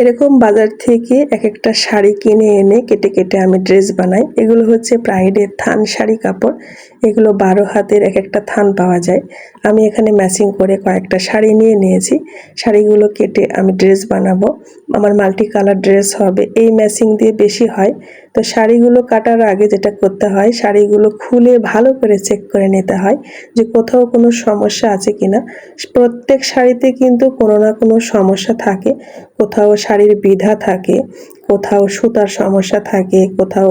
এরকম বাজার থেকে এক একটা শাড়ি কিনে এনে কেটে কেটে আমি ড্রেস বানাই। এগুলো হচ্ছে প্রাইডের থান শাড়ি কাপড়। এগুলো 12 হাতের এক একটা থান পাওয়া যায়। আমি এখানে ম্যাচিং করে কয়েকটা শাড়ি নিয়ে নিয়েছি। শাড়িগুলো কেটে আমি ড্রেস বানাবো। আমার মাল্টি কালার ড্রেস হবে, এই ম্যাচিং দিয়ে বেশি হয়। তো শাড়িগুলো কাটার আগে যেটা করতে হয়, শাড়িগুলো খুলে ভালো করে চেক করে নিতে হয় যে কোথাও কোনো সমস্যা আছে কিনা। প্রত্যেক শাড়িতে কিন্তু কোনো না কোনো সমস্যা থাকে। কোথাও শাড়ির বিধা থাকে, কোথাও সুতার সমস্যা থাকে, কোথাও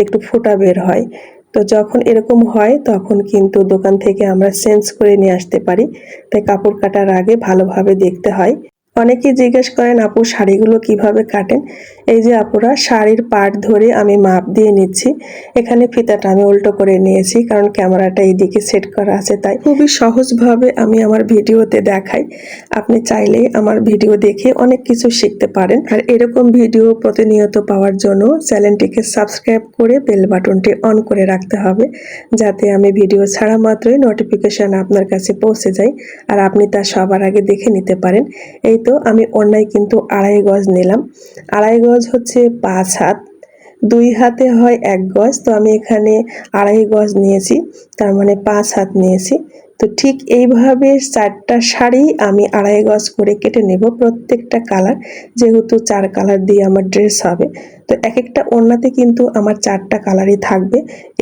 একটু ফোঁটা বের হয়। তো যখন এরকম হয় তখন কিন্তু দোকান থেকে আমরা চেঞ্জ করে নিয়ে আসতে পারি। তাই কাপড় কাটার আগে ভালোভাবে দেখতে হয়। অনেকেই জিজ্ঞেস করেন, আপু শাড়িগুলো কিভাবে কাটেন? এই যে আপুরা, শাড়ির পাট ধরে আমি মাপ দিয়ে নিচ্ছি। এখানে ফিতাটা আমি উল্টো করে নিয়েছি, কারণ ক্যামেরাটা এইদিকে সেট করা আছে, তাই খুবই সহজভাবে আমি আমার ভিডিওতে দেখাই। আপনি চাইলেই আমার ভিডিও দেখে অনেক কিছু শিখতে পারেন। আর এরকম ভিডিও প্রতিনিয়ত পাওয়ার জন্য চ্যানেলটিকে সাবস্ক্রাইব করে বেল বাটনটি অন করে রাখতে হবে, যাতে আমি ভিডিও ছাড়া মাত্রই নোটিফিকেশন আপনার কাছে পৌঁছে যায় আর আপনি তা সবার আগে দেখে নিতে পারেন। এই তো আমি ওড়নায় কিন্তু 2.5 গজ নিলাম। 2.5 গজ হচ্ছে 5 হাত, 2 হাতে হয় 1 গজ। তো আমি এখানে 2.5 গজ নিয়েছি, তার মানে 5 হাত নিয়েছি। তো ঠিক এইভাবে 4টা শাড়ি আমি 2.5 গজ করে কেটে নেব, প্রত্যেকটা কালার, যেহেতু 4 কালার দিয়ে আমার ড্রেস হবে। তো এক একটা ওড়নাতে কিন্তু আমার 4টা কালারই থাকবে,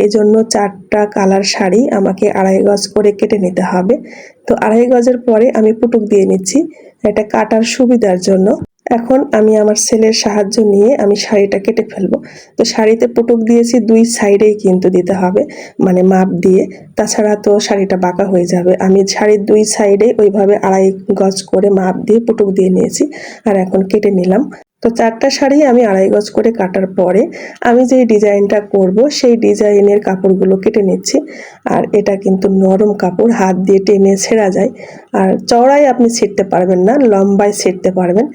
এজন্য 4টা কালার শাড়ি আমাকে 2.5 গজ করে কেটে নিতে হবে। তো 2.5 গজের পরে আমি পুটুক দিয়ে নিচ্ছি, এটা কাটার সুবিধার জন্য। এখন আমি আমার সেলের সাহায্য নিয়ে আমি শাড়িটা কেটে ফেলবো। তো শাড়িতে পুটুক দিয়েছি 2 সাইডেই কিন্তু দিতে হবে, মানে মাপ দিয়ে, তাছাড়া তো শাড়িটা বাঁকা হয়ে যাবে। আমি শাড়ির 2 সাইডে ওইভাবে 2.5 গজ করে মাপ দিয়ে পুটুক দিয়ে নিয়েছি আর এখন কেটে নিলাম। তো 4টা শাড়ি আমি 2.5 গজ করে কাটার পরে আমি যে ডিজাইনটা করব সেই ডিজাইনের কাপড়গুলো কেটে নিচ্ছি। আর এটা কিন্তু নরম কাপড়, হাত দিয়ে টেনে ছেঁড়া যায়। আর চওড়ায় আপনি ছিঁড়তে পারবেন না, লম্বায় ছিঁড়তে পারবেন।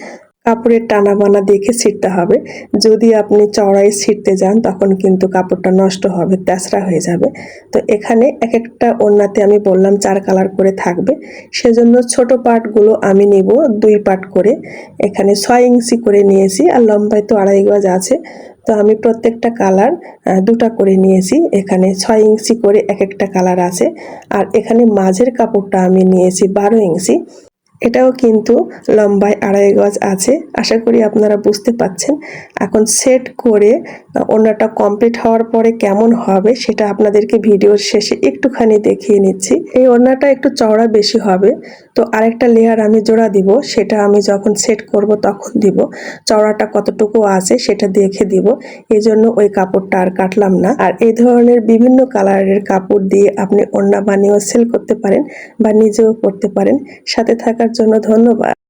কাপড়ের টানা বানা দেখে ছিঁড়তে হবে। যদি আপনি চওড়ায় ছিঁড়তে যান তখন কিন্তু কাপড়টা নষ্ট হবে, তেঁচড়া হয়ে যাবে। তো এখানে এক একটা ওড়নাতে আমি বললাম 4 কালার করে থাকবে, সেজন্য ছোট পার্টগুলো আমি নিব 2 পার্ট করে। এখানে 6 ইঞ্চি করে নিয়েছি, আর লম্বায় তো 2.5 গজ আছে। তো আমি প্রত্যেকটা কালার 2টা করে নিয়েছি। এখানে 6 ইঞ্চি করে এক একটা কালার আছে। আর এখানে মাঝের কাপড়টা আমি নিয়েছি 12 ইঞ্চি। এটাও কিন্তু লম্বায় 2.5 গজ আছে। আশা করি আপনারা বুঝতে পাচ্ছেন। এখন সেট করে ওড়নাটা কমপ্লিট হওয়ার পরে কেমন হবে সেটা আপনাদেরকে ভিডিওর শেষে একটুখানি দেখিয়ে নিচ্ছি। এই ওড়নাটা একটু চওড়া বেশি হবে, তো আরেকটা লেয়ার আমি জোড়া দিব, সেটা আমি যখন সেট করব তখন দিব। চওড়াটা কতটুকু আছে সেটা দেখে দিব, এই জন্য ওই কাপড়টা আর কাটলাম না। আর এই ধরনের বিভিন্ন কালারের কাপড় দিয়ে আপনি ওড়না বানিয়েও সেল করতে পারেন বা নিজেও পরতে পারেন। সাথে থাকার জন্য ধন্যবাদ।